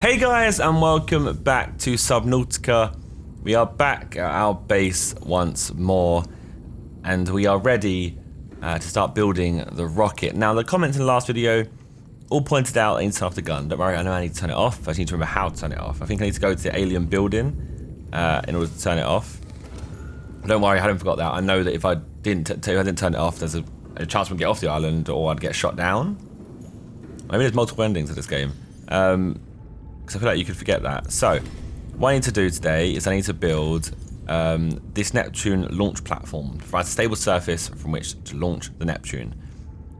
Hey guys, and welcome back to Subnautica. We are back at our base once more, and we are ready to start building the rocket. Now, the comments in the last video all pointed out I need to turn off the gun. Don't worry, I know I need to turn it off. I just need to remember how to turn it off. I think I need to go to the alien building in order to turn it off. Don't worry, I hadn't forgot that. I know that if I didn't turn it off, there's a chance we'd get off the island or I'd get shot down. Maybe there's multiple endings to this game. Because I feel like you could forget that. So, what I need to do today is I need to build this Neptune launch platform to provide a stable surface from which to launch the Neptune.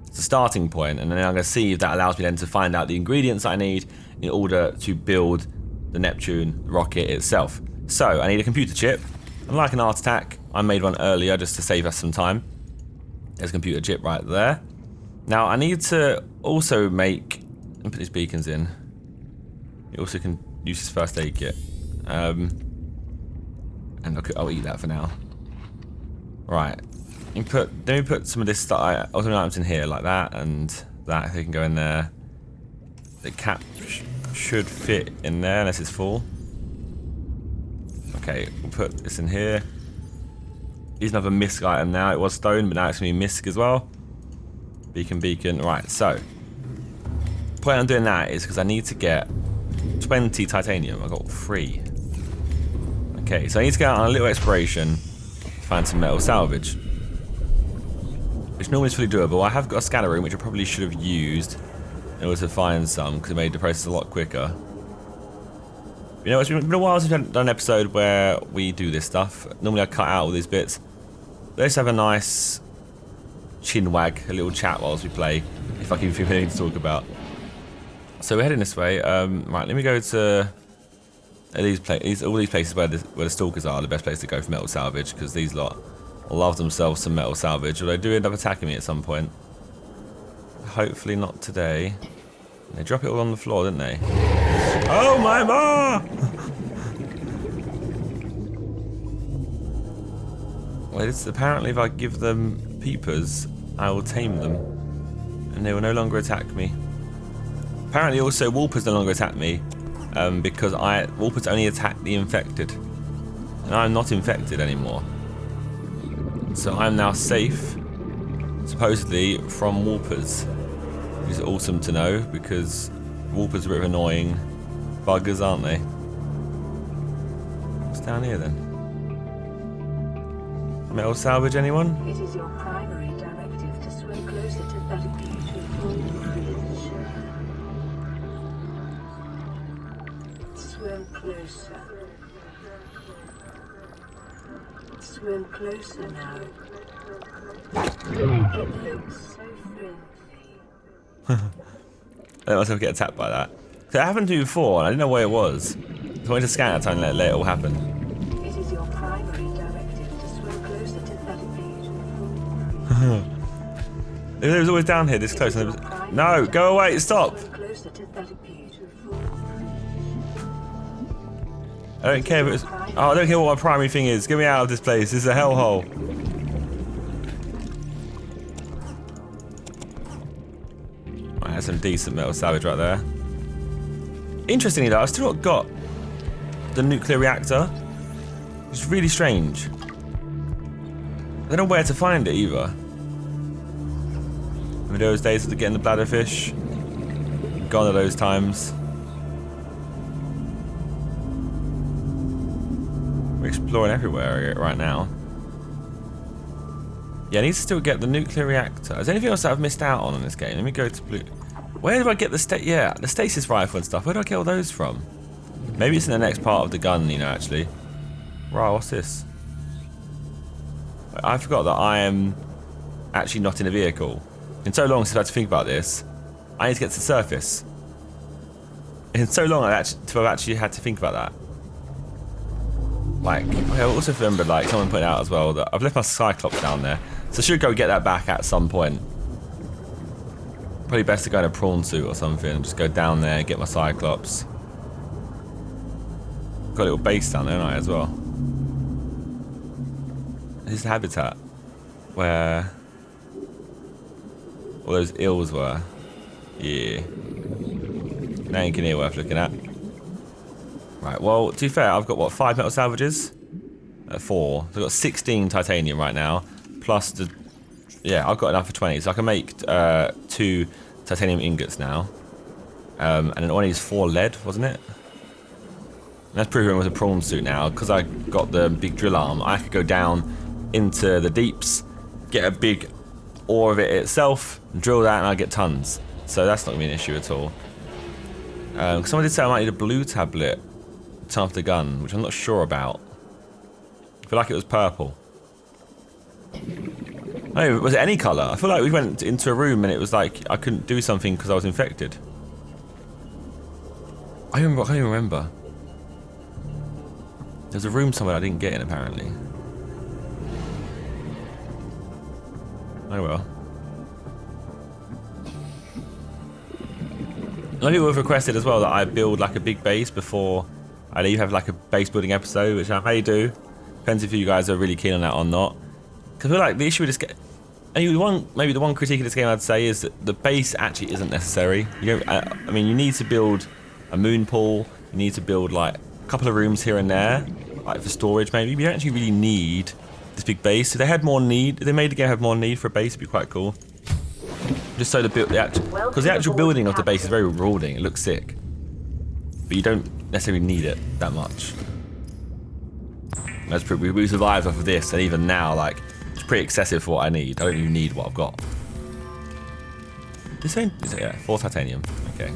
It's a starting point, and then I'm going to see if that allows me then to find out the ingredients I need in order to build the Neptune rocket itself. So, I need a computer chip. Unlike an art attack, I made one earlier just to save us some time. There's a computer chip right there. Now, I need to also make... Let me put these beacons in. You also can use his first aid kit. And I'll eat that for now. Right. Let me put some of this stuff, some items in here like that and that. They can go in there. The cap should fit in there unless it's full. Okay, we'll put this in here. Here's another misc item now. It was stone, but now it's going to be misc as well. Beacon. Right, so. The point I'm doing that is because I need to get 20 titanium. I got 3. Okay, so I need to go out on a little exploration to find some metal salvage, which normally is fully doable. I have got a scanner room, which I probably should have used in order to find some, because it made the process a lot quicker. You know, it's been a while since I've done an episode where we do this stuff. Normally I cut out all these bits. Let's have a nice chin wag, a little chat whilst we play, if I can think of anything to talk about. So we're heading this way. Right, let me go to all these places where the stalkers are. The best place to go for metal salvage, because these lot love themselves some metal salvage. Will they do end up attacking me at some point? Hopefully not today. They drop it all on the floor, didn't they? Oh my ma! Well, it's apparently if I give them peepers, I will tame them, and they will no longer attack me. Apparently also Wolpers no longer attack me because Wolpers only attack the infected, and I'm not infected anymore. So I'm now safe, supposedly, from Wolpers, which is awesome to know, because Wolpers are a bit of annoying buggers, aren't they? What's down here then? Metal salvage, anyone? It is your primary directive to swim closer to that beautiful bridge. Swim closer. Swim closer now. It looks so friendly. I let myself get attacked by that. So it happened to me before, and I didn't know where it was. So I went to scan at the time and let it all happen. It is your primary directive to swim closer to that beautiful bridge. It was always down here, this close. And no, go away, stop! Closer to that beautiful. I don't care if it's... Oh, I don't care what my primary thing is. Get me out of this place. This is a hellhole. Right, that's some decent metal salvage right there. Interestingly though, I've still not got the nuclear reactor. It's really strange. I don't know where to find it either. Remember those days of getting the bladderfish? Gone are those times. We're exploring everywhere right now. Yeah, I need to still get the nuclear reactor. Is there anything else that I've missed out on in this game? Let me go to blue. Where do I get the the stasis rifle and stuff? Where do I get all those from? Maybe it's in the next part of the gun, you know, actually. Right, what's this? I forgot that I am actually not in a vehicle. It's been so long since I've had to think about this. I need to get to the surface. It's so long I've actually had to think about that. Like, I also remember, like, someone pointed out as well that I've left my Cyclops down there, so I should go get that back at some point. Probably best to go in a prawn suit or something and just go down there and get my Cyclops. Got a little base down there, haven't I, as well? This is the habitat where all those ills were. Yeah. That ain't worth looking at. Right, well, to be fair, I've got, what, 5 metal salvages? 4. So I've got 16 titanium right now, plus the... Yeah, I've got enough for 20, so I can make 2 titanium ingots now. And then all I need is 4 lead, wasn't it? And that's proving it was a prawn suit now, because I got the big drill arm. I could go down into the deeps, get a big ore of it itself, and drill that, and I get tons. So that's not going to be an issue at all. Someone did say I might need a blue tablet to turn off the gun, which I'm not sure about. I feel like it was purple. Oh, was it any colour? I feel like we went into a room and it was like I couldn't do something because I was infected. I can't even remember. There's a room somewhere I didn't get in, apparently. Oh well. A lot of people have requested as well that I build like a big base before I leave, have like a base building episode, which I may do. Depends if you guys are really keen on that or not. Because I feel like the issue with this game, maybe the one critique of this game I'd say is that the base actually isn't necessary. You don't, I mean, you need to build a moon pool, you need to build like a couple of rooms here and there, like for storage maybe, but you don't actually really need this big base. If they had more need, if they made the game have more need for a base, it'd be quite cool. Just so because the actual building of the base is very rewarding, it looks sick. But you don't necessarily need it that much. We survived off of this, and even now, like, it's pretty excessive for what I need. I don't even need what I've got. This ain't, yeah, 4 titanium. Okay.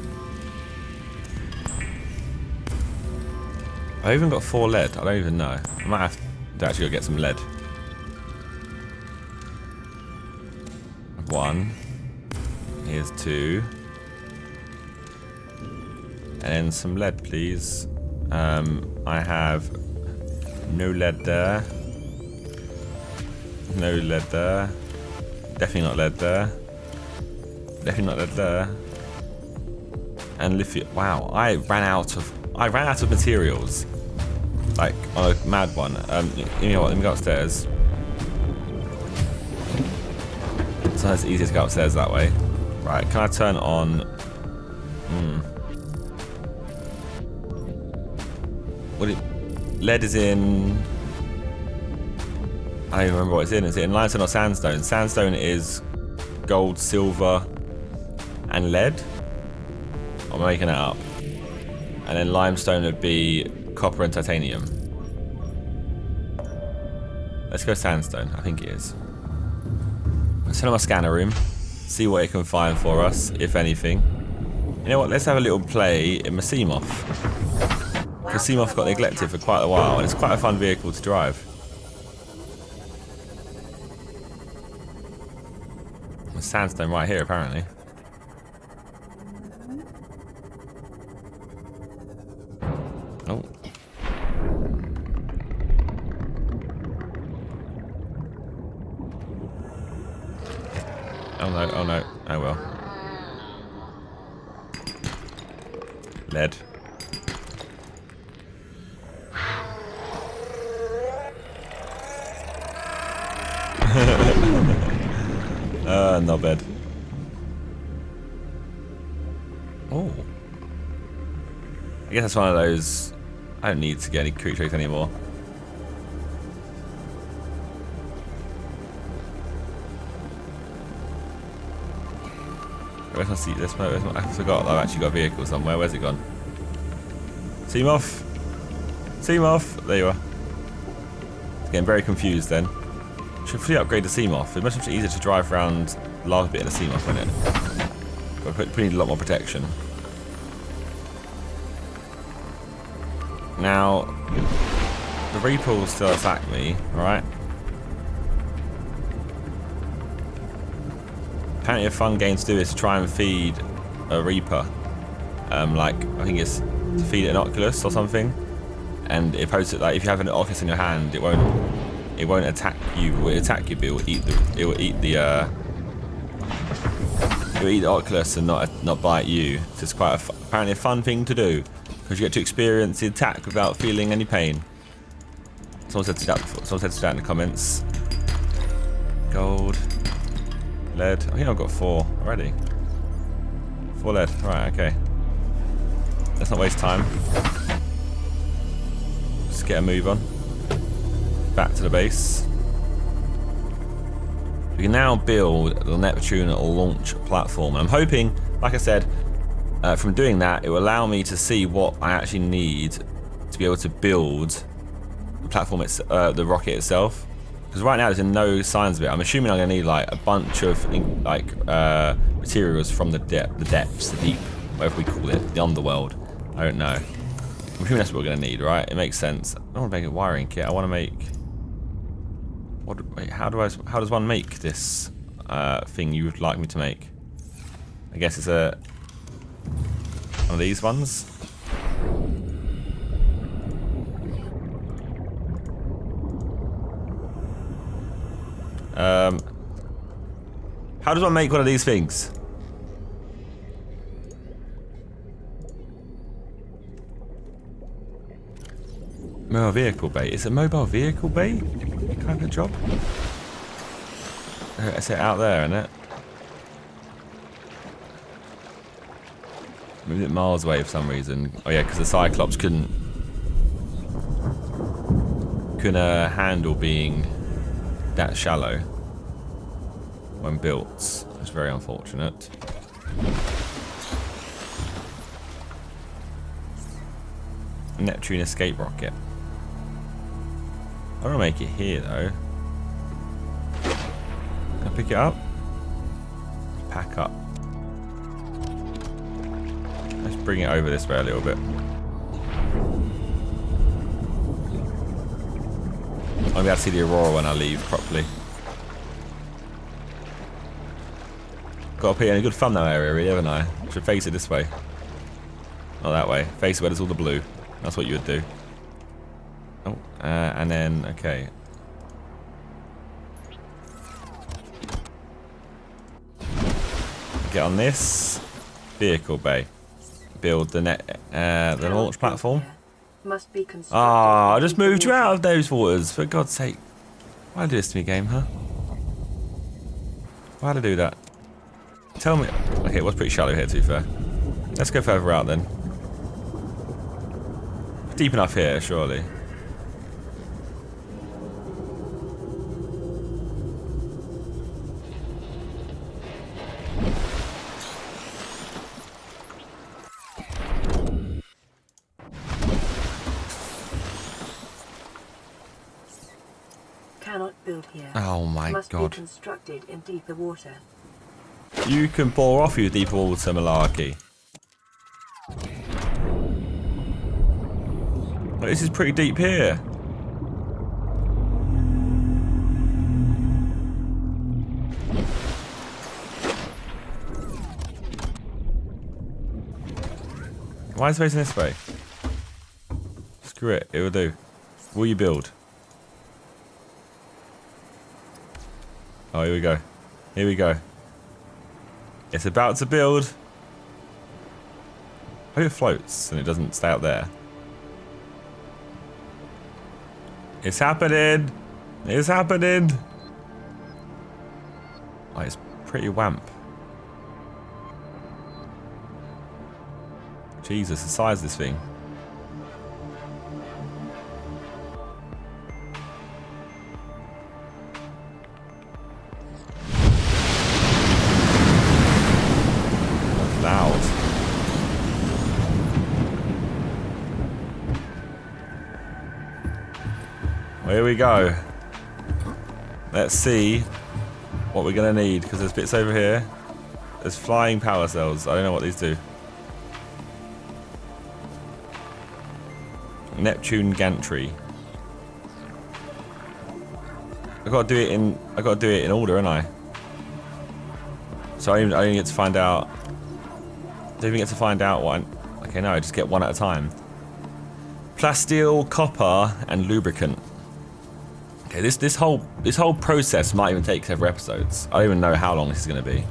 I even got 4 lead. I don't even know. I might have to actually go get some lead. 1. Here's 2. And some lead, please. I have no lead there. No lead there. Definitely not lead there. Definitely not lead there. And lithium. Wow, I ran out of materials. Like on a mad one. You know what? Let me go upstairs. Sometimes it's easier to go upstairs that way. Right, can I turn on? Lead is in... I don't even remember what it's in. Is it in limestone or sandstone? Sandstone is gold, silver, and lead. I'm making it up. And then limestone would be copper and titanium. Let's go sandstone. I think it is. Let's turn on my scanner room. See what it can find for us, if anything. You know what? Let's have a little play in my Seamoth. Because Seamoth got neglected for quite a while, and it's quite a fun vehicle to drive. There's sandstone right here, apparently. Oh. Oh no, oh no, oh well. Lead. Not bad. Oh. I guess that's one of those. I don't need to get any creep traits anymore. Where's my seat? I forgot I've actually got a vehicle somewhere. Where's it gone? Seamoth! Seamoth! There you are. It's getting very confused then. Should fully upgrade the Seamoth. It's much easier to drive around a large bit in a Seamoth, isn't it? But we need a lot more protection. Now, the Reaper will still attack me, alright? Apparently a fun game to do is to try and feed a Reaper. Like, I think it's to feed it an Oculus or something. And it posts it, like, if you have an Oculus in your hand, it won't attack you. It will attack you, but it will eat the Oculus and not bite you. So it's quite apparently a fun thing to do because you get to experience the attack without feeling any pain. Someone said that in the comments. Gold, lead. I think I've got 4 already. 4 lead. Right. Okay. Let's not waste time. Just get a move on. Back to the base. We can now build the Neptune launch platform. I'm hoping, like I said, from doing that, it will allow me to see what I actually need to be able to build the platform, the rocket itself. Because right now there's no signs of it. I'm assuming I'm going to need like a bunch of materials from the depths, the deep, whatever we call it, the underworld. I don't know. I'm assuming that's what we're going to need, right? It makes sense. I don't want to make a wiring kit. I want to make... Wait, how does one make this thing you would like me to make? I guess it's one of these ones. How does one make one of these things? Mobile vehicle bay. Is it mobile vehicle bay? Kind of job. Is it out there, isn't it? Moved it miles away for some reason. Oh yeah, because the Cyclops couldn't handle being that shallow when built. It's very unfortunate. Neptune escape rocket. I don't want to make it here though. Can I pick it up? Pack up. Let's bring it over this way a little bit. I'll be able to see the aurora when I leave properly. Got to put in a good thumbnail area really, haven't I? Should face it this way. Not that way. Face it where there's all the blue. That's what you would do. Oh, and then, okay. Get on this. Vehicle bay. Build the the launch platform. Must be I just moved you out of those waters, for God's sake. Why do this to me, game, huh? Why'd I do that? Tell me. Okay, it was pretty shallow here, to be fair. Let's go further out then. Deep enough here, surely. Cannot build here. Oh my Must God. be constructed in deeper water. You can bore off you deeper water malarkey. Well, this is pretty deep here. Why is it facing this way? Screw it, it will do. Will you build? Oh, here we go. Here we go. It's about to build. I hope it floats and it doesn't stay out there. It's happening. It's happening. Oh, it's pretty wamp. Jesus, the size of this thing. That's loud. Well, here we go. Let's see what we're gonna need, because there's bits over here. There's flying power cells. I don't know what these do. Neptune gantry. I gotta do it in order, ain't I? So I only get to find out. Don't even get to find out one. Okay, no, I just get one at a time. Plasteel, copper, and lubricant. Okay, this whole process might even take several episodes. I don't even know how long this is gonna be.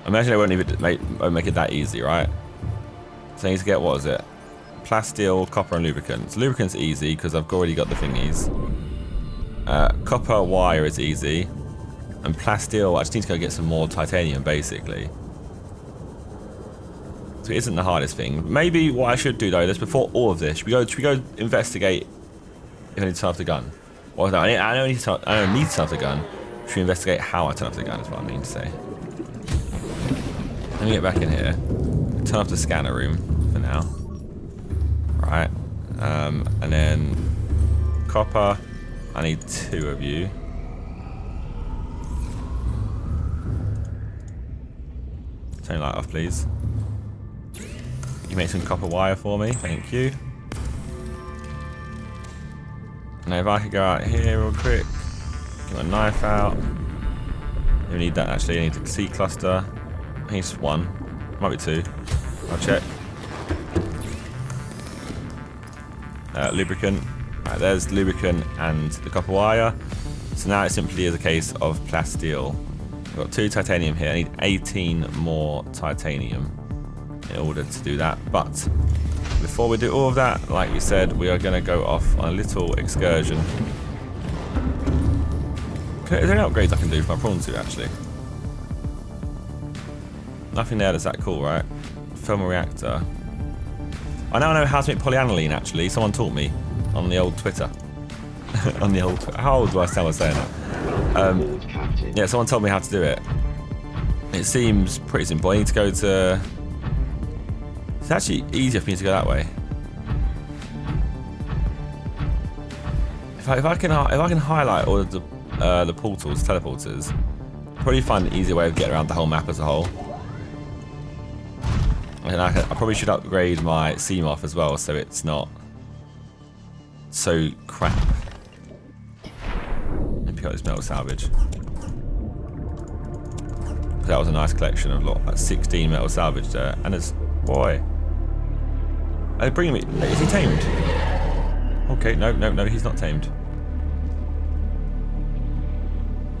I imagine they won't even make it that easy, right? So I need to get, what is it? Plasteel, copper, and lubricant. So lubricant's easy because I've already got the thingies. Copper wire is easy, and plasteel. I just need to go get some more titanium, basically. So it isn't the hardest thing. Maybe what I should do though, before all of this, should we go investigate if I need to turn off the gun? Or no, I don't need to turn off the gun. Should we investigate how I turn off the gun is what I mean to say. Let me get back in here. Turn off the scanner room for now. Right. And then copper. I need 2 of you. Turn the light off, please. You make some copper wire for me, thank you. Now if I could go out here real quick, get my knife out. We need that actually, I need the seed cluster. I think it's 1, might be 2. I'll check. Lubricant. Right, there's lubricant and the copper wire. So now it simply is a case of plasteel. I've got 2 titanium here, I need 18 more titanium in order to do that. But before we do all of that, like we said, we are going to go off on a little excursion. Is there any upgrades I can do for my prawn suit actually? Nothing there that's that cool, right? Thermal reactor. I now know how to make polyaniline actually. Someone taught me on the old Twitter. On the old Twitter. How old do I sound by saying that? Yeah, someone told me how to do it. It seems pretty simple. I need to go to... It's actually easier for me to go that way. If I can highlight all of the portals, teleporters, I'll probably find an easier way of getting around the whole map as a whole. And I probably should upgrade my CMOF as well, so it's not so crap. And pick up this metal salvage. That was a nice collection of like 16 metal salvage there, and there's boy. Are they bringing me? Is he tamed? Okay, no, he's not tamed.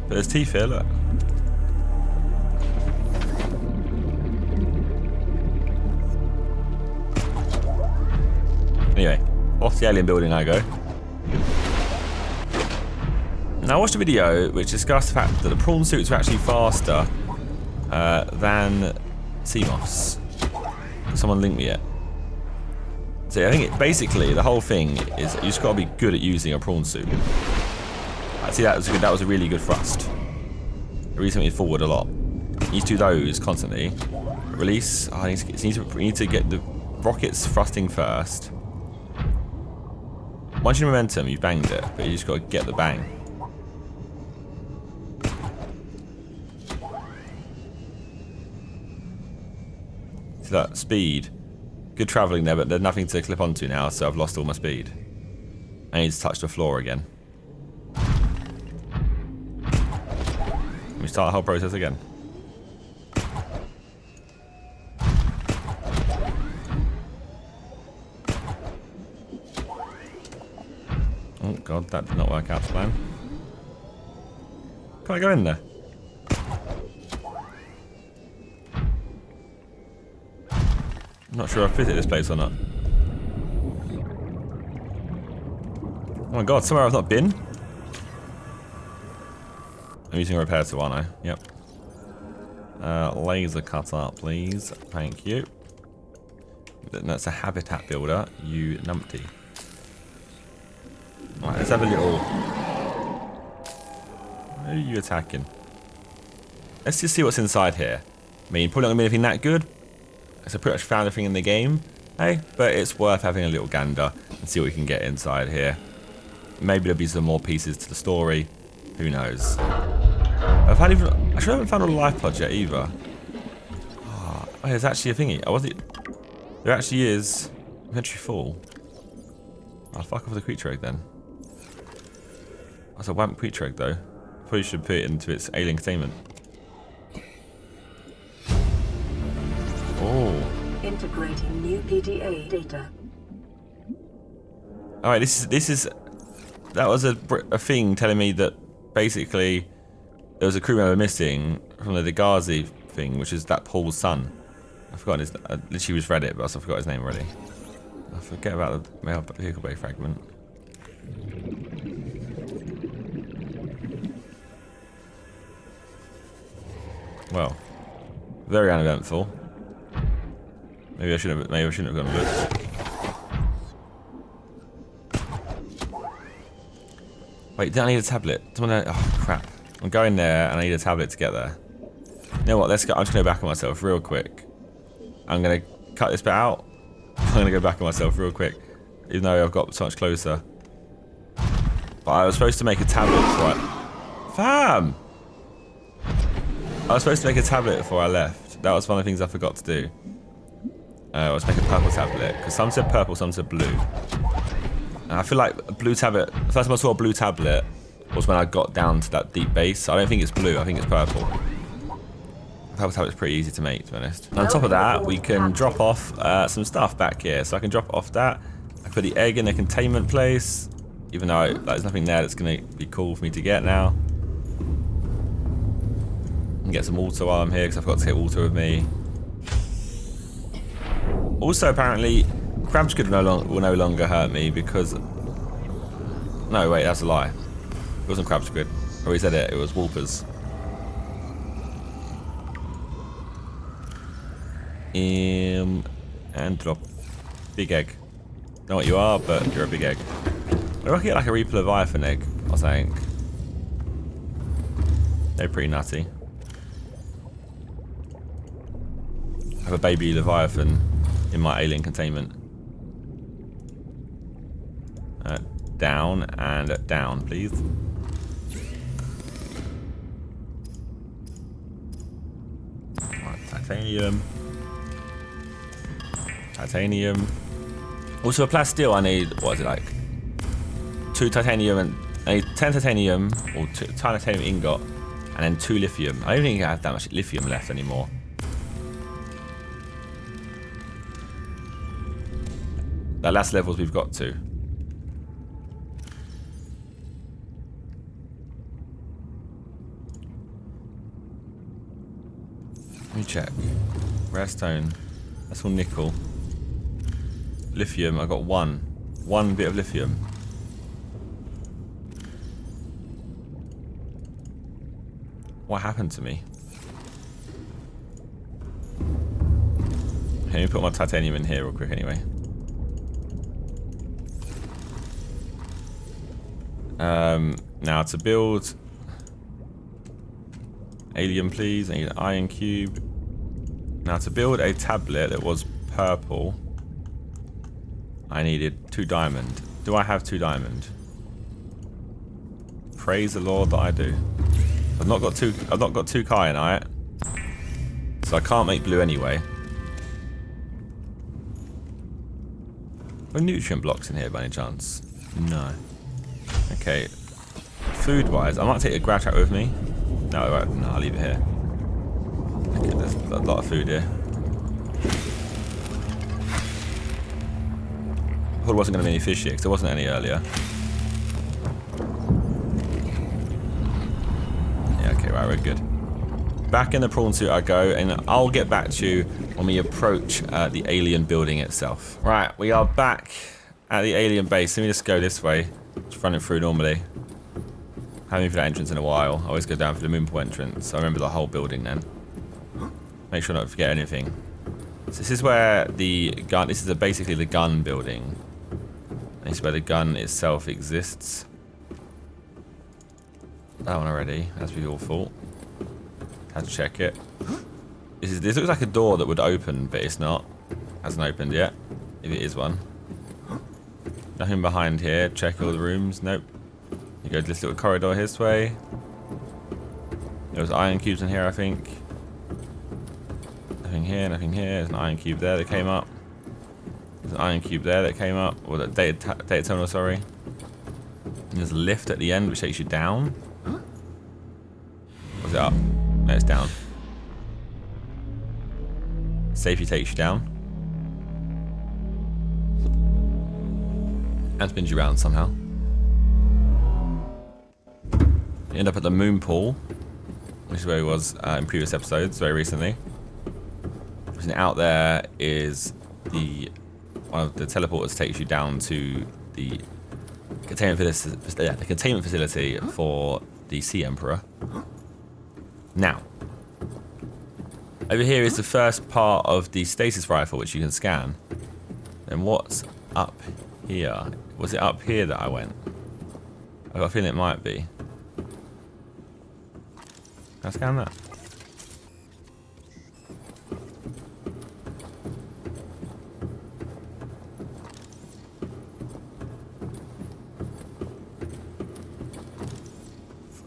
But there's teeth here, look. Anyway, off the alien building I go. Now I watched a video which discussed the fact that the prawn suits are actually faster than CMOFs. Someone linked me it. So I think basically the whole thing is you just got to be good at using a prawn suit. I see that was a really good thrust. It really sent me forward a lot. You need to do those constantly. Release. Oh, we need to get the rockets thrusting first. Once you momentum, you've banged it, but you just got to get the bang. So that speed. Good travelling there, but there's nothing to clip onto now, so I've lost all my speed. I need to touch the floor again. Let me start the whole process again. Oh god, that did not work out to plan. Can I go in there? I'm not sure I fit at this place or not. Oh my god, somewhere I've not been? I'm using a repair tool, aren't I? Yep. Laser cutter, please. Thank you. That's a habitat builder, you numpty. Alright, let's have a little... Who are you attacking? Let's just see what's inside here. I mean, probably not going to be anything that good. So pretty much found everything in the game. Hey, but it's worth having a little gander and see what we can get inside here. Maybe there'll be some more pieces to the story. Who knows? I haven't found all the life pods yet either. Oh, there's actually a thingy. There actually is. Inventory full. I'll fuck off the creature egg then. That's a wamp creature egg though. Probably should put it into its alien containment. Oh. Integrating new PDA data. All right, that was a thing telling me that basically there was a crew member missing from the Degazi thing, which is that Paul's son. I forgot his. I literally just read it, but I forgot his name already. I forget about the vehicle bay fragment. Well, very uneventful. Maybe I shouldn't have gone and looked. Wait, don't I need a tablet? Oh crap. I'm going there and I need a tablet to get there. You know what, let's go. I'm just gonna back on myself real quick. I'm gonna cut this bit out. I'm gonna go back on myself real quick. Even though I've got so much closer. But I was supposed to make a tablet before I... Fam! I was supposed to make a tablet before I left. That was one of the things I forgot to do. I was make a purple tablet. Because some said purple, some said blue. And I feel like a blue tablet... The first time I saw a blue tablet was when I got down to that deep base. I don't think it's blue, I think it's purple. Purple tablet's pretty easy to make, to be honest. And on top of that, we can drop off some stuff back here. So I can drop off that. I put the egg in the containment place. Even though there's nothing there that's going to be cool for me to get now. And get some water while I'm here, because I've got to get water with me. Also, apparently, crab squid will no longer hurt me because... No, wait, that's a lie. It wasn't crab squid. Or he said it was wolpers. And drop. Big egg. Don't know what you are, but you're a big egg. I reckon get like a Reaper Leviathan egg, I think. They're pretty nutty. I have a baby Leviathan in my alien containment. Down and down, please. Right, titanium. Titanium. Also a plasteel, I need, what is it like? 2 titanium and I need 10 titanium or 2 titanium ingot and then 2 lithium. I don't think I have that much lithium left anymore. That last levels we've got to. Let me check. Rare stone. That's all nickel. Lithium, I got 1 bit of lithium. What happened to me? Let me put my titanium in here real quick anyway. Now to build alien, please. I need an iron cube. Now to build a tablet that was purple, I needed 2 diamond. Do I have 2 diamond? Praise the Lord that I do. I've not got 2 kyanite, so I can't make blue anyway. Are there nutrient blocks in here by any chance? No. Okay. Food wise, I might take a grab trap with me. No, I'll leave it here. Okay, there's a lot of food here. I thought there wasn't going to be any fish here because there wasn't any earlier. Yeah, okay, right, we're good. Back in the prawn suit I go, and I'll get back to you when we approach the alien building itself. Right, we are back at the alien base. Let me just go this way. Just running through normally. Haven't been for that entrance in a while. I always go down for the moonpool entrance, so I remember the whole building then. Make sure not to forget anything. So this is where the gun, this is basically the gun building. This is where the gun itself exists. That one already, as we all thought. Had to check it. This looks like a door that would open, but it's not. Hasn't opened yet, if it is one. Nothing behind here. Check all the rooms. Nope. You go to this little corridor this way. There was iron cubes in here, I think. Nothing here, nothing here. There's an iron cube there that came up. There's an iron cube there that came up. Or the data terminal, sorry. And there's a lift at the end which takes you down. Was it up? No, it's down. Safety takes you down. And spins you around somehow. You end up at the moon pool, which is where he was in previous episodes, very recently. And out there is one of the teleporters takes you down to the containment facility for the Sea Emperor. Now, Over here is the first part of the stasis rifle, which you can scan. Then what's up here? Was it up here that I went? I've got a feeling it might be. Can I scan that?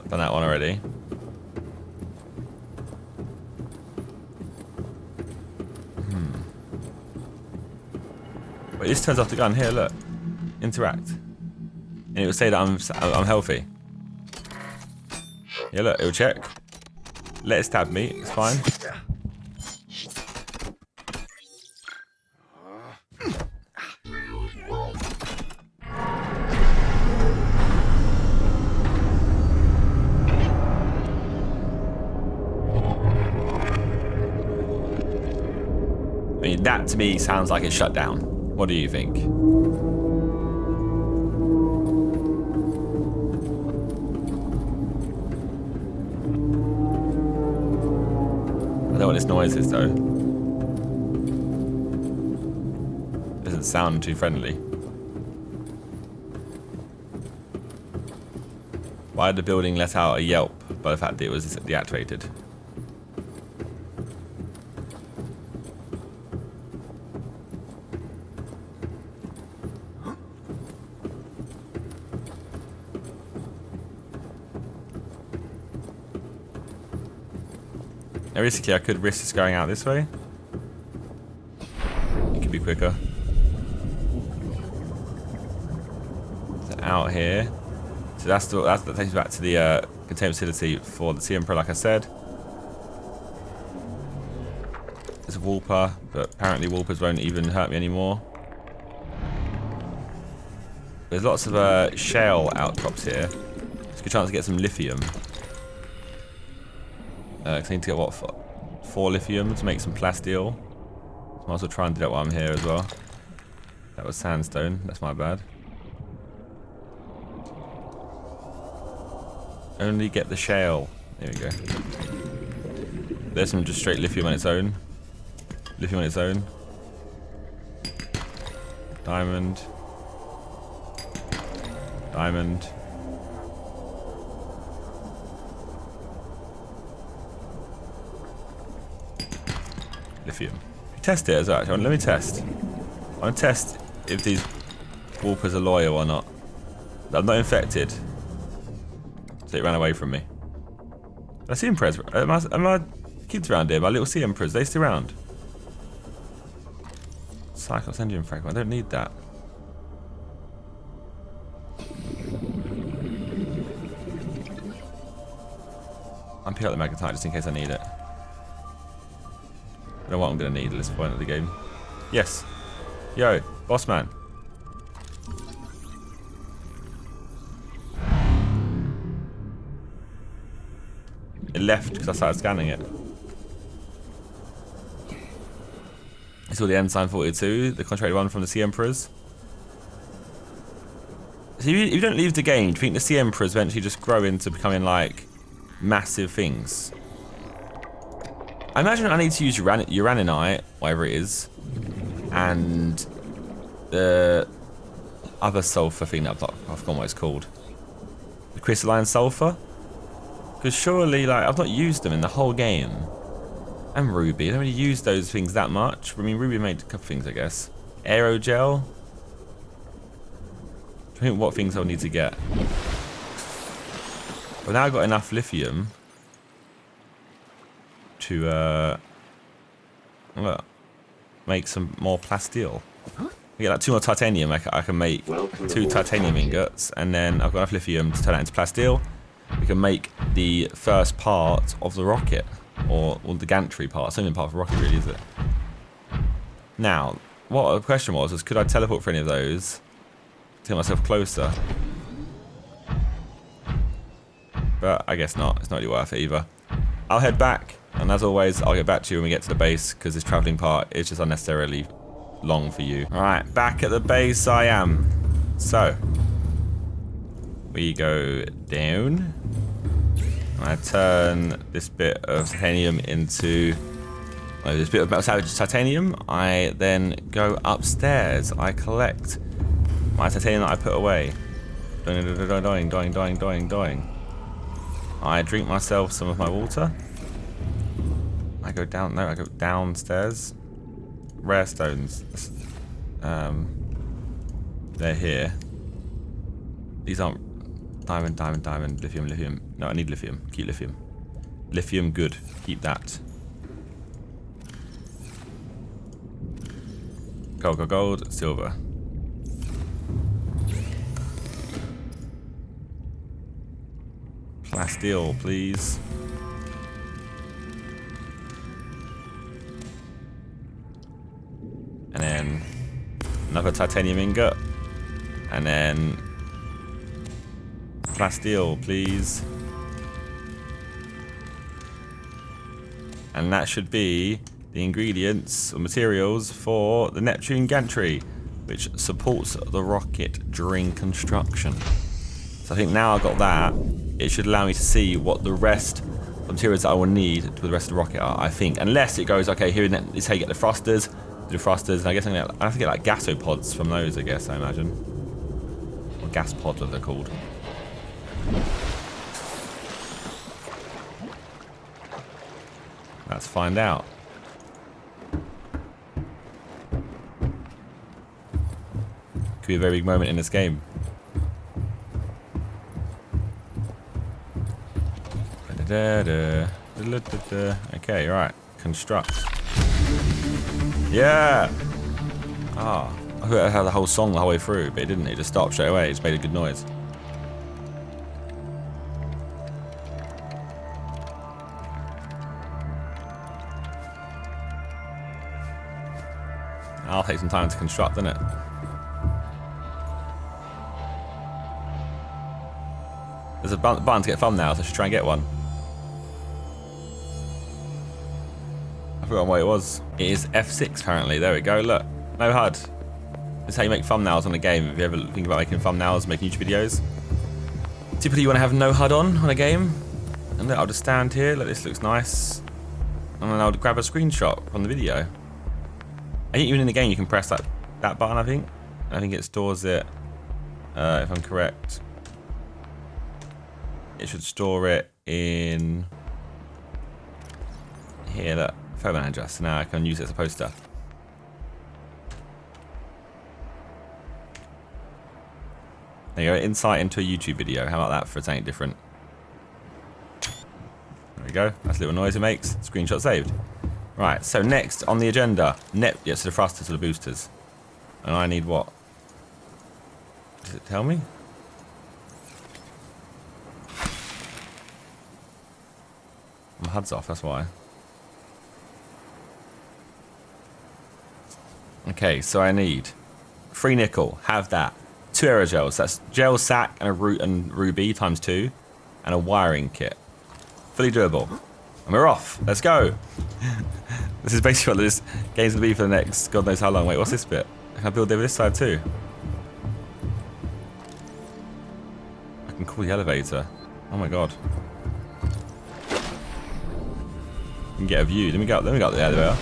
I've done that one already. Wait, this turns off the gun. Here, look. Interact. And it will say that I'm healthy. Yeah, look, it will check. Let it stab me. It's fine. I mean, that to me sounds like it's shut down. What do you think? I don't know what this noise is though. Doesn't sound too friendly. Why did the building let out a yelp by the fact that it was deactivated? Now, realistically, I could risk this going out this way. It could be quicker. So out here. So that takes me back to the containment facility for the CM Pro, like I said. There's a Warper, but apparently Warpers won't even hurt me anymore. There's lots of shale outcrops here. There's a good chance to get some lithium. Cause I need to get what, 4 lithium to make some plasteel. Might as well try and do that while I'm here as well. That was sandstone. That's my bad. Only get the shale. There we go. There's some just straight lithium on its own. Lithium on its own. Diamond. Diamond. Lithium. Test it as well. Actually. Let me test. I want to test if these Warpers are loyal or not. I'm not infected. So it ran away from me. I see Emperors. Are my kids around here? My little sea Emperors. They still around? Psych, I'll send you in fragment. I don't need that. I'm picking up the magnetite just in case I need it. I don't know what I'm going to need at this point of the game. Yes. Yo, boss man. It left because I started scanning it. It's all the Ensign 42, the contracted one from the Sea Emperors. So if you don't leave the game, do you think the Sea Emperors eventually just grow into becoming like massive things? I imagine I need to use uraninite, whatever it is, and the other sulfur thing that I've forgotten what it's called. The crystalline sulfur? Because surely, like, I've not used them in the whole game. And Ruby. I don't really use those things that much. I mean, Ruby made a couple things, I guess. Aerogel. I think what things I'll need to get. But now I've got enough lithium to make some more plasteel. I get like 2 more titanium. I can make 2 titanium ingots, and then I've got enough lithium to turn that into plasteel. We can make the first part of the rocket, or the gantry part. It's only part of the rocket, really, is it? Now, what the question was could I teleport for any of those to get myself closer? But I guess not. It's not really worth it either. I'll head back, and as always, I'll get back to you when we get to the base, because this travelling part is just unnecessarily long for you. Alright, back at the base I am. So, we go down. I turn this bit of titanium into There's a bit of metal salvage titanium. I then go upstairs. I collect my titanium that I put away. Dying. I drink myself some of my water. I go down. No, I go downstairs. Rare stones. They're here. These aren't diamond, lithium. No, I need lithium. Keep lithium. Lithium, good. Keep that. Gold, silver. Plasteel, please. And then another titanium ingot. And then plasteel, please. And that should be the ingredients or materials for the Neptune gantry, which supports the rocket during construction. So I think now I've got that, it should allow me to see what the rest of the materials that I will need for the rest of the rocket are, I think. Unless it goes, okay, here is how you get the thrusters, and I guess I have to get like gasopods from those, I imagine. Or gas pods, as they're called. Let's find out. Could be a very big moment in this game. Okay, right. Construct. Yeah! Ah. I thought I had the whole song the whole way through, but it didn't. It just stopped straight away. It just made a good noise. I'll take some time to construct, innit? There's a button to get thumbnails, so I should try and get one. I forgot what it was. It is F6 apparently. There we go, look. No HUD. This is how you make thumbnails on a game. If you ever think about making thumbnails, making YouTube videos. Typically you want to have no HUD on a game. And look, I'll just stand here, look, this looks nice. And then I'll grab a screenshot from the video. I think even in the game you can press that button, I think. I think it stores it, if I'm correct. It should store it in here, look, photo manager. So now I can use it as a poster. There you go, insight into a YouTube video. How about that for something different? There we go, that's a little noise it makes. Screenshot saved. Right, so next on the agenda, so the thrusters or the boosters. And I need what? Does it tell me? My HUD's off, that's why. Okay, so I need 3 nickel, have that. 2 aerogels, that's gel, sack, and a root and ruby times 2, and a wiring kit. Fully doable. And we're off. Let's go. This is basically what this game's gonna be for the next God knows how long. Wait, what's this bit? Can I build over this side too? I can call the elevator. Oh my god. You can get a view. Let me go up there. There we are.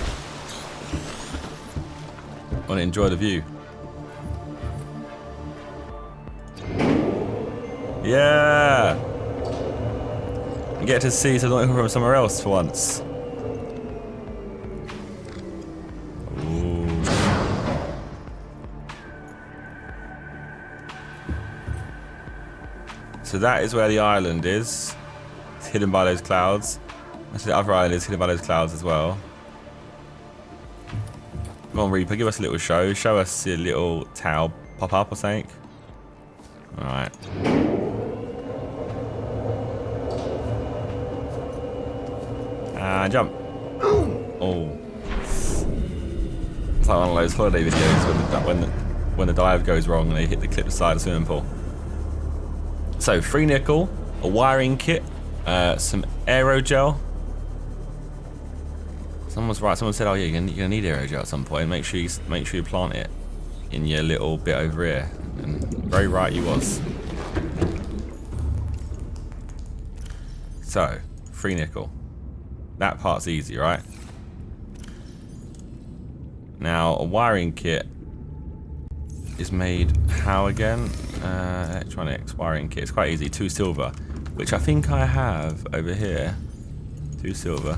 I want to enjoy the view. Yeah! I get to see something from somewhere else for once. Ooh. So that is where the island is. It's hidden by those clouds. Actually, the other island is hidden by those clouds as well. Come on, Reaper, give us a little show. Show us your little towel pop up or something. Alright. Jump. Oh. It's like one of those holiday videos when the dive goes wrong and they hit the cliff side of the swimming pool. So 3 nickel, a wiring kit, some aerogel. Someone was right. Someone said, "Oh yeah, you're gonna need aerogel at some point. Make sure you plant it in your little bit over here." And very right, you was. So 3 nickel. That part's easy, right? Now, a wiring kit is made how again? Electronics wiring kit. It's quite easy. 2 silver, which I think I have over here. 2 silver.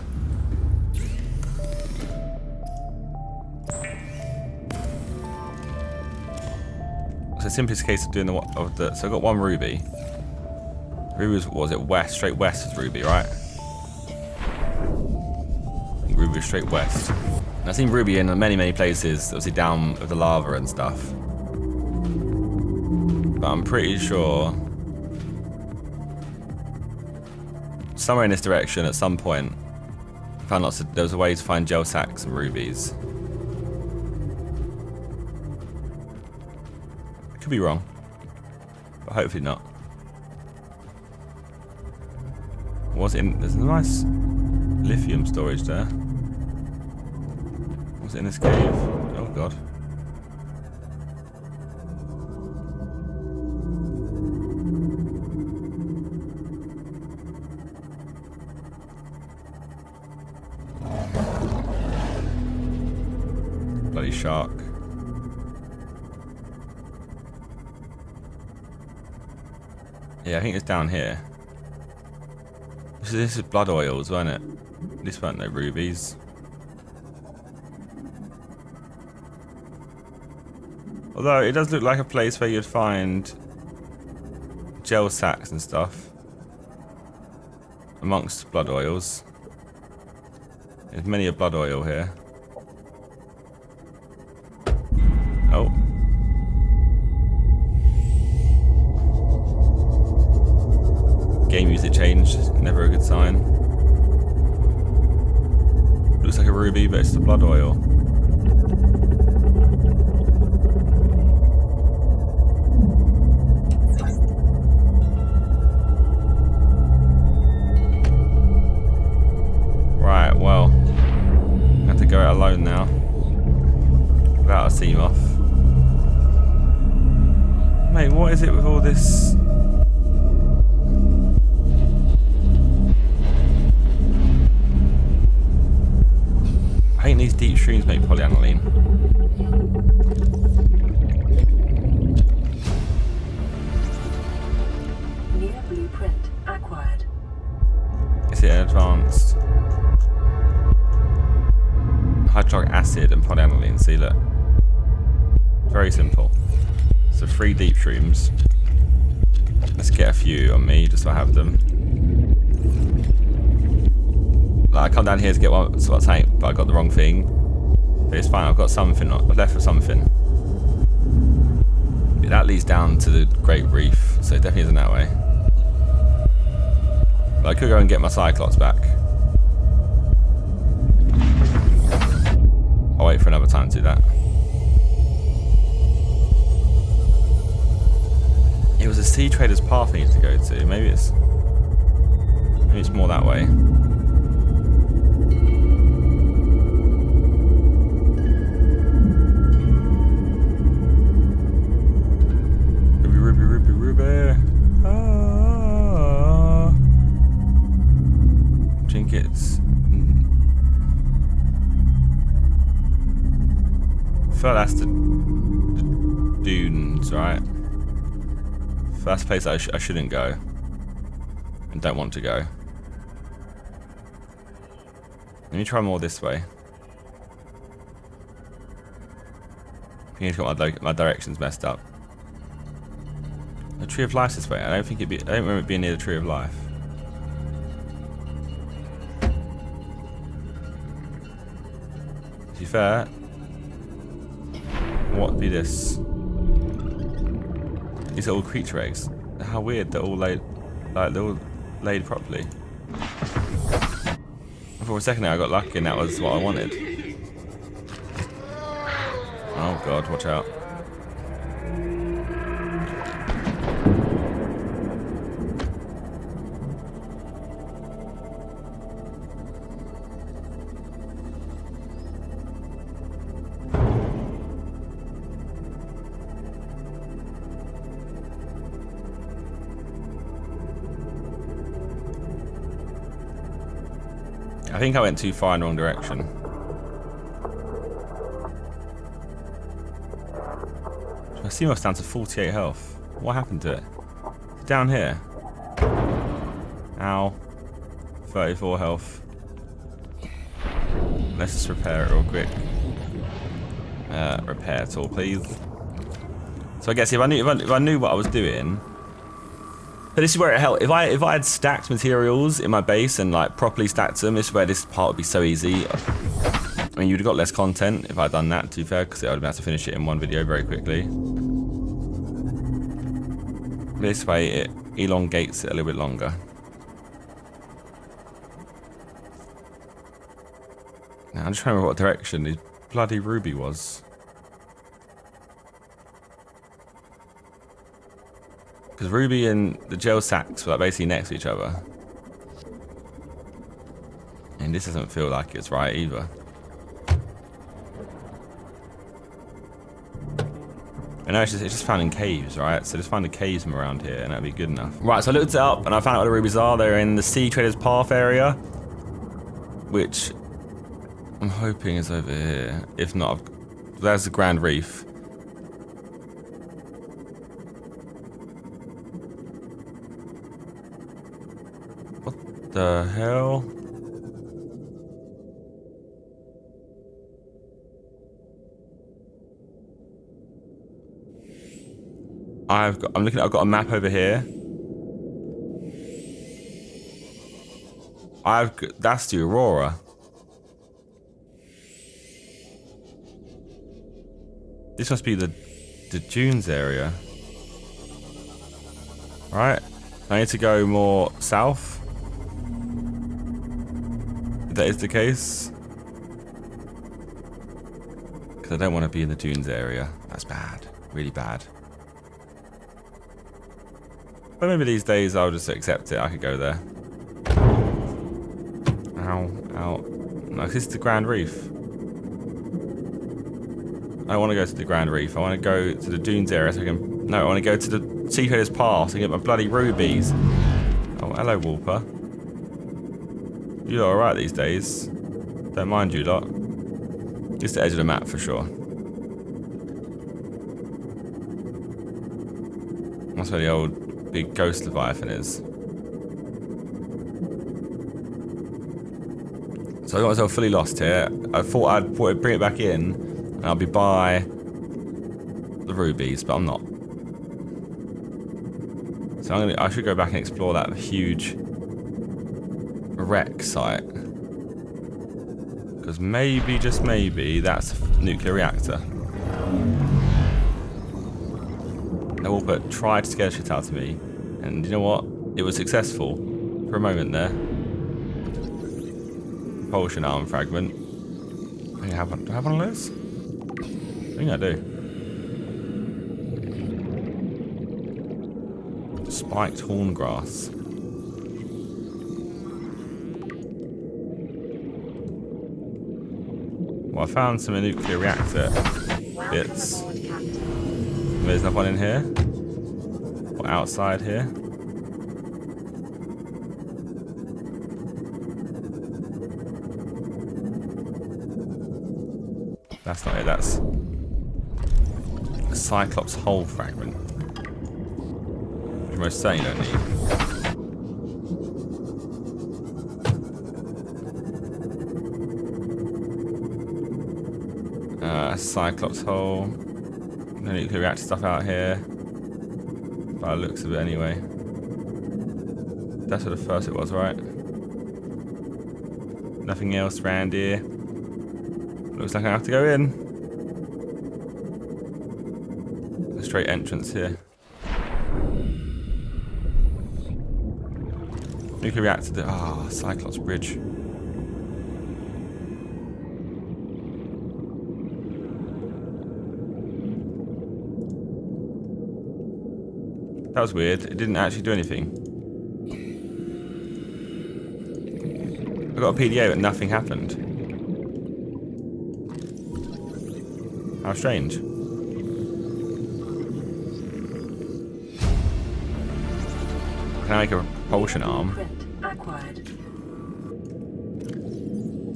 It's the simplest case of doing so I got 1 ruby. Ruby was it west? Straight west is ruby, right? I think ruby was straight west. And I've seen ruby in many places, obviously down with the lava and stuff. But I'm pretty sure somewhere in this direction at some point I found there was a way to find gel sacks and rubies. Could be wrong, but hopefully not. There's a nice lithium storage there. What's it in this cave? Oh god. Bloody shark. Yeah, I think it's down here. So this is blood oils, wasn't it? This weren't no rubies. Although it does look like a place where you'd find gel sacks and stuff amongst blood oils. There's many a blood oil here. Oh. Game music changed, never a good sign. Looks like a ruby, but it's the blood oil. Right, well, I have to go it alone now. Without a seam off. Mate, what is it with all this? I think these deep streams make polyaniline. New blueprint acquired. Is it an advanced? Hydrochloric acid and polyaniline, see look. Very simple. So 3 deep streams. Let's get a few on me, just so I have them. Like, I come down here to get one sort of tank, but I got the wrong thing. But it's fine, I've got something, I've left with something. Yeah, that leads down to the Great Reef, so it definitely isn't that way. But I could go and get my Cyclops back. I'll wait for another time to do that. It was a sea trader's path I needed to go to. Maybe it's more that way. Ruby. Ah. Trinkets. I feel like that's the dunes, right? That's a place I shouldn't go. And don't want to go. Let me try more this way. I think I've got my directions messed up. The Tree of Life's this way. I don't remember it being near the Tree of Life. To be fair, what would be this? These are all creature eggs. How weird, they're all laid properly. For a second there I got lucky and that was what I wanted. Oh god, watch out. I think I went too far in the wrong direction. Seamoth's down to 48 health. What happened to it? It's down here. Ow. 34 health. Let's just repair it real quick. Repair tool, please. So I guess if I knew what I was doing, but this is where it helped. If I had stacked materials in my base and like properly stacked them, this is where this part would be so easy. I mean, you'd have got less content if I'd done that, to be fair, because I would have been able to finish it in one video very quickly. This way, it elongates it a little bit longer. Now, I'm just trying to remember what direction the bloody ruby was. Because ruby and the gel sacks were like basically next to each other. And this doesn't feel like it's right either. I know it's just found in caves, right? So just find the caves from around here and that'd be good enough. Right, so I looked it up and I found out where the rubies are. They're in the Sea Traders Path area, which I'm hoping is over here. If not, there's the Grand Reef. What the hell? I've got a map over here. That's the Aurora. This must be the dunes area. Right. I need to go more south. If that is the case. Because I don't want to be in the dunes area. That's bad. Really bad. But maybe these days I'll just accept it. I could go there. Ow, ow. No, this is the Grand Reef. I want to go to the Grand Reef. I want to go to the dunes area so I can... No, I want to go to the Sea Traders Path so I can get my bloody rubies. Oh, hello, Walper. You lot are alright these days. Don't mind you lot. Just the edge of the map for sure. That's where the old big ghost Leviathan is. So I got myself fully lost here. I thought I'd bring it back in and I'll be by the rubies, but I'm not. So I should go back and explore that huge wreck site. Because maybe, just maybe, that's a nuclear reactor. Now Walper tried to scare shit out of me, and you know what? It was successful for a moment there. Propulsion arm fragment. I think I have one. Do I have one of those? I think I do. Spiked horn grass. Well, I found some nuclear reactor bits. There's another one in here. Or outside here. That's not it, that's a Cyclops hull fragment. Which most certainly don't need. Cyclops hull. No nuclear reactor stuff out here. By the looks of it anyway. That's where the first it was, right? Nothing else around here. Looks like I have to go in. A straight entrance here. Nuclear reactor. Ah, Cyclops Bridge. That was weird. It didn't actually do anything. I got a PDA, but nothing happened. How strange. Can I make a propulsion arm?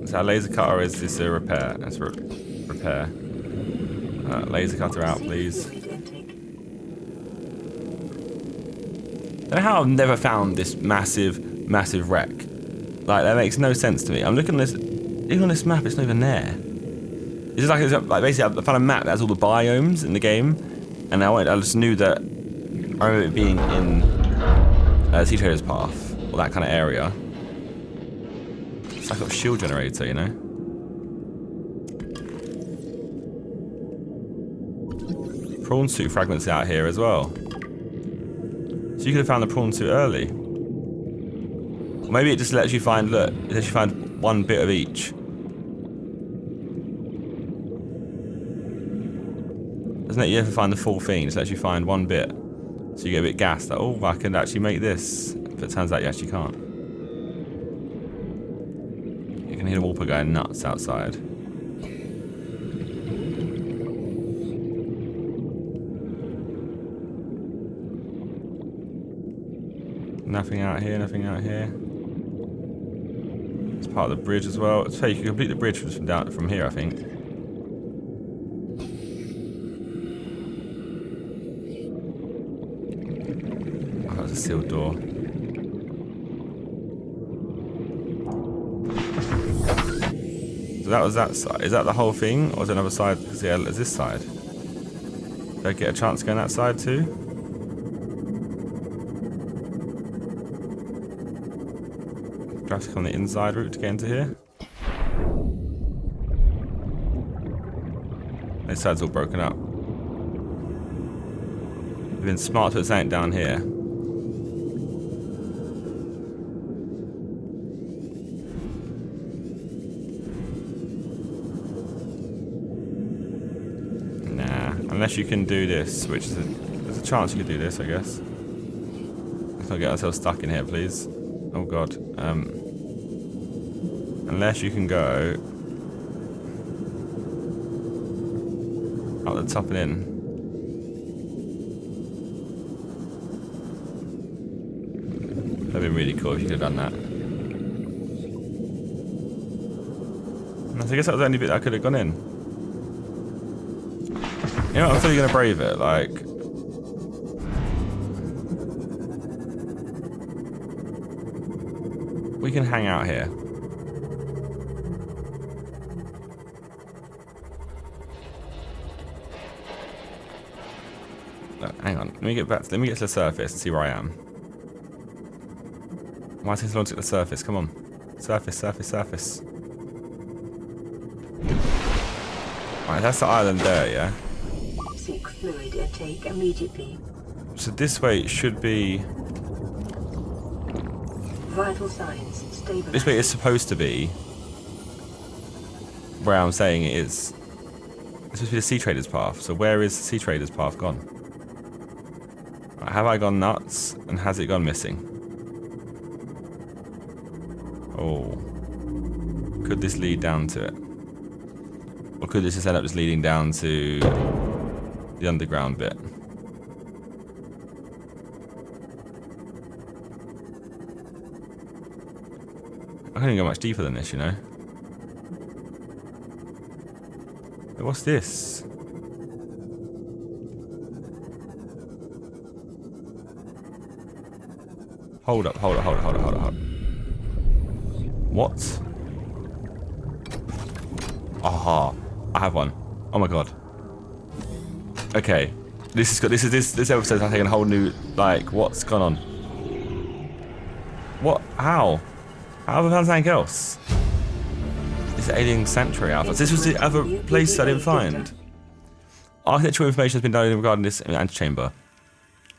Is that a laser cutter or is this a repair? That's a repair. Laser cutter out, please. I don't know how I've never found this massive wreck. Like, that makes no sense to me. I'm looking at this, even on this map, it's not even there. It's just like basically I found a map that has all the biomes in the game, and I just knew that, I remember it being in Sea Trader's Path, or that kind of area. It's like a shield generator, you know? Prawn suit fragments out here as well. So you could have found the prawn suit early. Or maybe it just lets you find, look, it lets you find one bit of each. Doesn't let you ever find the full thing, it just lets you find one bit. So you get a bit gassed, like, oh, I can actually make this. But it turns out you actually can't. You can hear the Whooper going nuts outside. Nothing out here, nothing out here. It's part of the bridge as well. So you can complete the bridge from here, I think. Oh, that's a sealed door. So that was that side. Is that the whole thing, or is there another side? Because yeah, there's this side. Did I get a chance to go on that side too? Do I have to come on the inside route to get into here? This side's all broken up. We've been smart to put something down here. Nah, unless you can do this, which is there's a chance you could do this, I guess. Let's not get ourselves stuck in here, please. Oh god. Unless you can go up the top and in. That'd be really cool if you could have done that. And I guess that was the only bit I could have gone in. You know what, I'm fully gonna brave it, like. We can hang out here. Look, hang on. Let me get to the surface and see where I am. Why is it so long to get to the surface? Come on. Surface. Right, that's the island there, yeah? Seek fluid intake immediately. So this way it should be. Vital signs stabilized. This way it's supposed to be where I'm saying it is. It's supposed to be the Sea Trader's Path. So where is the Sea Trader's Path gone? Right, have I gone nuts? And has it gone missing? Oh. Could this lead down to it? Or could this just end up just leading down to the underground bit? I can't even go much deeper than this, you know. Hey, what's this? Hold up. What? Aha! I have one. Oh my god. Okay. This episode's taking a whole new, like, what's gone on? What? How? How have I found something else? This alien sanctuary alpha. This was the other place I didn't find. Architectural information has been downloaded regarding this antechamber.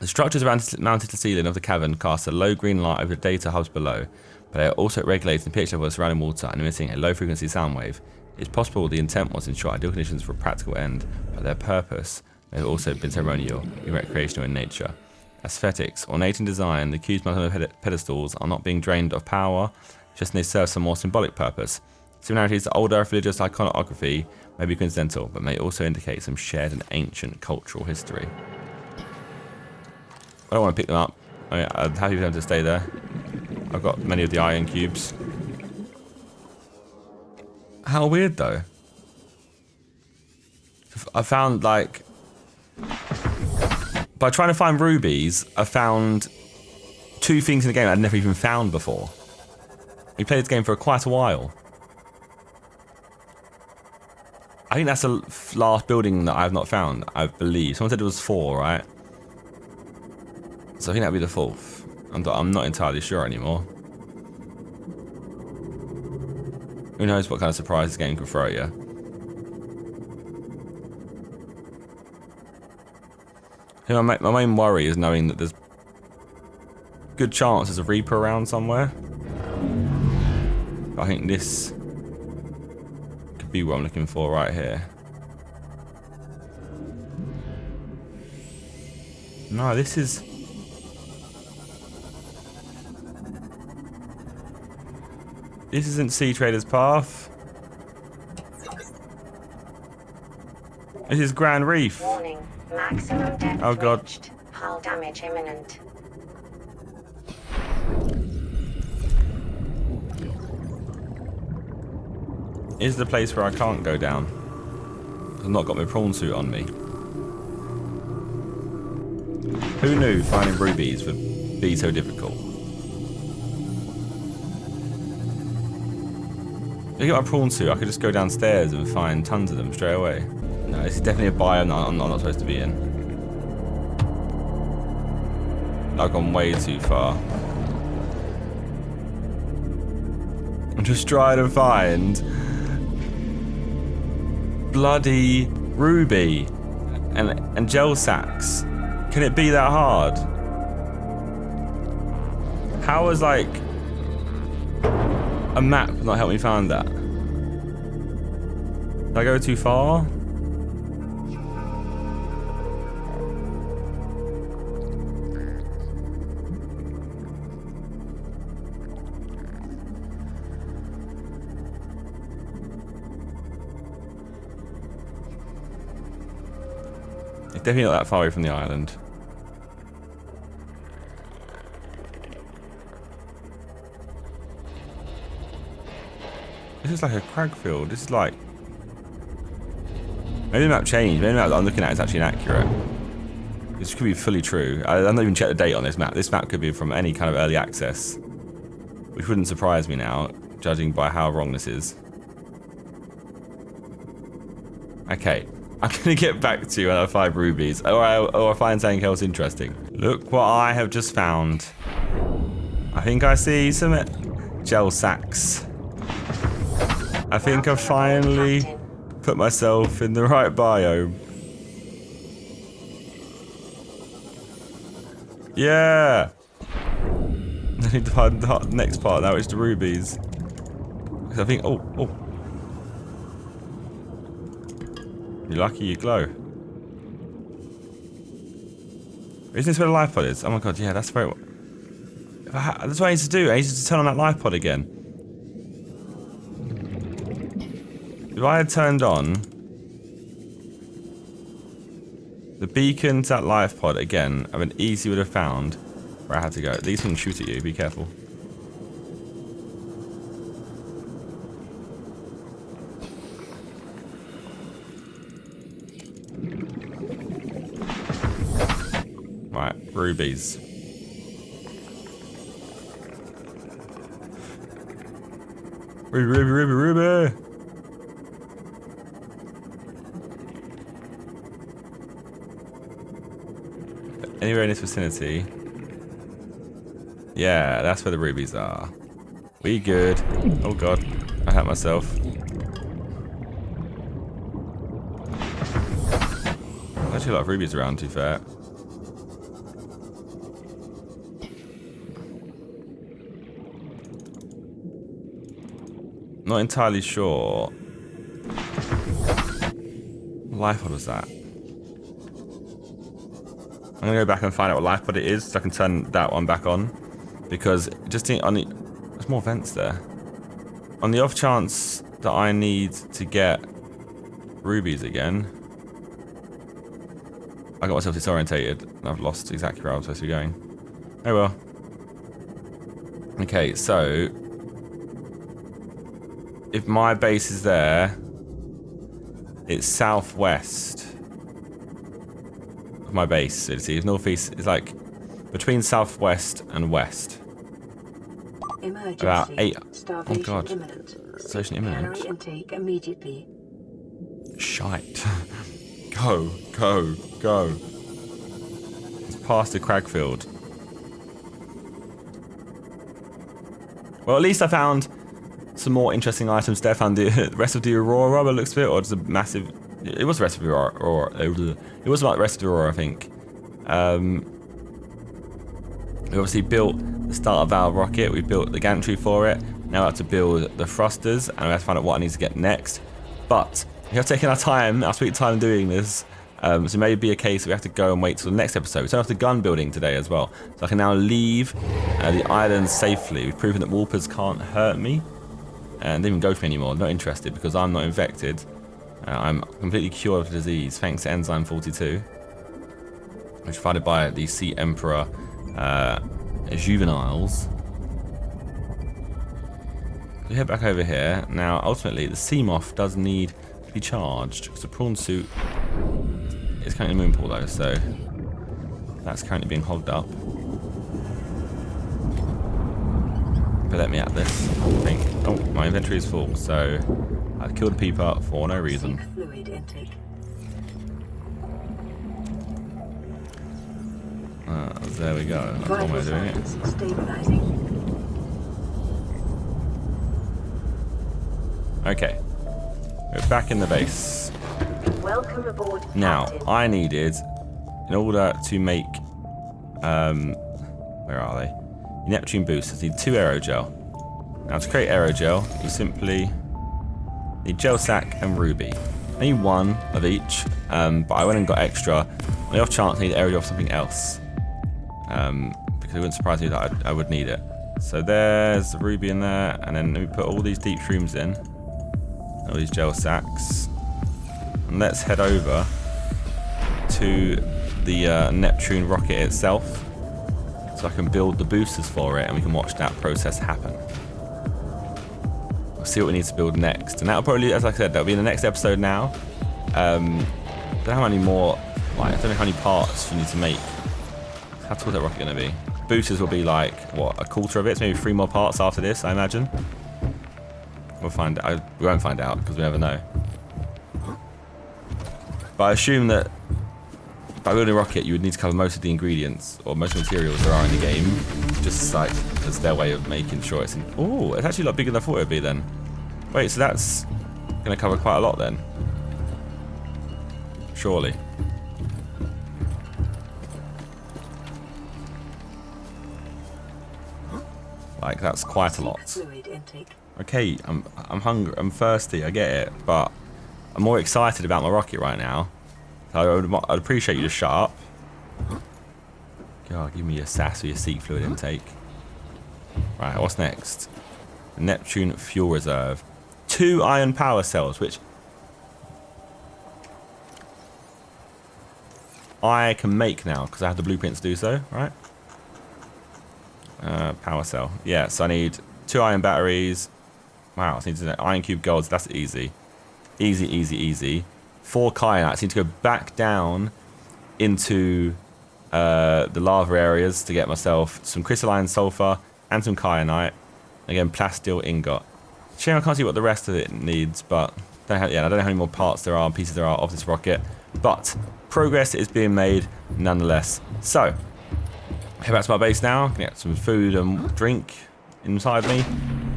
The structures mounted to the ceiling of the cavern cast a low green light over the data hubs below, but they are also regulating the pH level of the surrounding water and emitting a low frequency sound wave. It's possible the intent was to ensure ideal conditions for a practical end, but their purpose may have also been ceremonial, recreational in nature. Aesthetics, ornate in design, the cubes mounted on the pedestals are not being drained of power, just they serve some more symbolic purpose. Similarities to old Earth religious iconography may be coincidental, but may also indicate some shared and ancient cultural history. I don't want to pick them up. I'm happy for them to stay there. I've got many of the iron cubes. How weird though. I found like... By trying to find rubies, I found two things in the game I'd never even found before. We played this game for quite a while. I think that's the last building that I've not found, I believe. Someone said it was 4, right? So I think that'd be the 4th. I'm not entirely sure anymore. Who knows what kind of surprise this game could throw you. My main worry is knowing that there's good chance there's a Reaper around somewhere. But I think this could be what I'm looking for right here. No, this is... This isn't Sea Trader's Path. This is Grand Reef. Warning. Maximum depth Oh god. reached. Hull damage imminent. Is the place where I can't go down. I've not got my prawn suit on me. Who knew finding rubies would be so difficult? If I get my prawn suit, I could just go downstairs and find tons of them straight away. No, this is definitely a biome I'm not supposed to be in. I've gone way too far. I'm just trying to find bloody ruby and gel sacks. Can it be that hard? How has like a map not helped me find that? Did I go too far? It's definitely not that far away from the island. This is like a crag field. This is like... Maybe the map changed. Maybe the map that I'm looking at is actually inaccurate. This could be fully true. I've not even checked the date on this map. This map could be from any kind of early access. Which wouldn't surprise me now, judging by how wrong this is. Okay. I'm going to get back to you when I find rubies. Or I find something else interesting. Look what I have just found. I think I see some gel sacks. I think I've finally put myself in the right biome. Yeah! I need to find the next part now, which is the rubies. Because I think... Oh. You're lucky you glow. Isn't this where the life pod is? Oh my god, yeah, that's very... That's what I need to do. I need to turn on that life pod again. If I had turned on the beacon to that life pod again, I mean, easily would have found where I had to go. These things shoot at you, be careful. Right, rubies. Ruby. Anywhere in this vicinity. Yeah, that's where the rubies are. We good. Oh god, I hurt myself. There's actually a lot of rubies around, to be fair. Not entirely sure. What life pod was that? I'm gonna go back and find out what life pod it is so I can turn that one back on. Because just on the... There's more vents there. On the off chance that I need to get rubies again. I got myself disorientated and I've lost exactly where I was supposed to be going. Oh well. Okay, so... If my base is there, it's southwest of my base. So see, if northeast is like between southwest and west. Emergency. About 8. Starvation Oh god. imminent. Starvation imminent. Calorie intake immediately. Shite. Go, go, go. It's past the Cragfield. Well, at least I found some more interesting items there. I found the rest of the Aurora, by the looks of it, or just a massive... It was the rest of the Aurora. It was about the rest of the Aurora, I think. We obviously built the start of our rocket. We built the gantry for it. Now I have to build the thrusters, and we have to find out what I need to get next. But we have taken our time, our sweet time doing this. So it may be a case we have to go and wait till the next episode. We turn off the gun building today as well. So I can now leave the island safely. We've proven that Warpers can't hurt me. And they don't even go for me anymore. Not interested because I'm not infected. I'm completely cured of the disease thanks to Enzyme 42. Which is provided by the Sea Emperor juveniles. We head back over here. Now, ultimately, the sea moth does need to be charged because the prawn suit is currently in the moon pool, though, so that's currently being hogged up. But let me at this, I think. Oh, my inventory is full, so I've killed a peeper for no reason. Fluid intake. There we go. That's one way of doing it. Stabilizing. Okay. We're back in the base. Welcome aboard. Now, Captain. I needed, in order to make, where are they? Neptune boosters, need 2 aerogel. Now, to create aerogel, you simply need gel sack and ruby. I need 1 of each, but I went and got extra. On the off chance I need aerogel for something else. Because it wouldn't surprise me that I would need it. So there's the ruby in there, and then let me put all these deep shrooms in. All these gel sacks. And let's head over to the Neptune rocket itself. So I can build the boosters for it, and we can watch that process happen. We'll see what we need to build next. And that'll probably, as I said, that'll be in the next episode now. Don't know how many more, like, I don't know how many parts you need to make. How tall is that rocket going to be? Boosters will be like, what, 1/4 of it? So maybe 3 more parts after this, I imagine. We'll find out. We won't find out because we never know. But I assume that by building a rocket, you would need to cover most of the ingredients or most materials there are in the game, just like as their way of making sure it's. Oh, it's actually a lot bigger than I thought it would be then. Wait, so that's going to cover quite a lot then? Surely. Like, that's quite a lot. Fluid intake. Okay, I'm hungry, I'm thirsty, I get it, but I'm more excited about my rocket right now. So I'd appreciate you to shut up. God, give me your sass or your seat fluid intake. Right, what's next? Neptune fuel reserve. 2 iron power cells, which I can make now because I have the blueprints to do so, right? Power cell. Yeah, so I need 2 iron batteries. Wow, I need to iron cube golds. That's easy. Easy, easy, easy. 4 kyanites. I need to go back down into the lava areas to get myself some crystalline sulfur and some kyanite. Again, plasteel ingot. Shame I can't see what the rest of it needs, but I don't know how many more parts there are, pieces there are of this rocket. But progress is being made nonetheless. So, head back to my base now, get some food and drink inside me.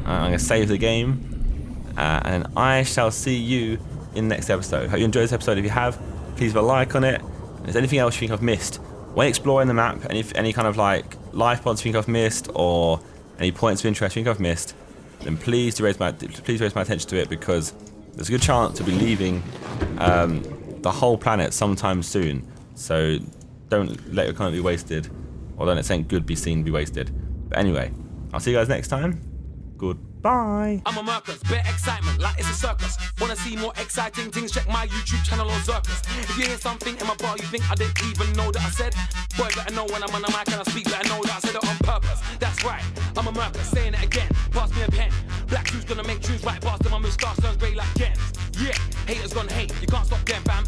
I'm going to save the game, and I shall see you in the next episode. Hope you enjoyed this episode. If you have, please leave a like on it. If there's anything else you think I've missed when exploring the map, and if any kind of like life pods you think I've missed, or any points of interest you think I've missed, then please raise my attention to it, because there's a good chance to be leaving the whole planet sometime soon. So don't let your content be wasted. Or don't let something good be seen be wasted. But anyway, I'll see you guys next time. Goodbye. I'm a Mercus, bare excitement, like it's a circus. Wanna see more exciting things? Check my YouTube channel on Zerkaa. If you hear something in my bar you think I didn't even know that I said, boy, better know when I'm on the mic and I speak, better know that I said it on purpose. That's right, I'm a Mercus, saying it again. Pass me a pen. Black shoes gonna make tunes right past them. My moustache turns grey like Gens. Yeah, haters gonna hate, you can't stop them, fam.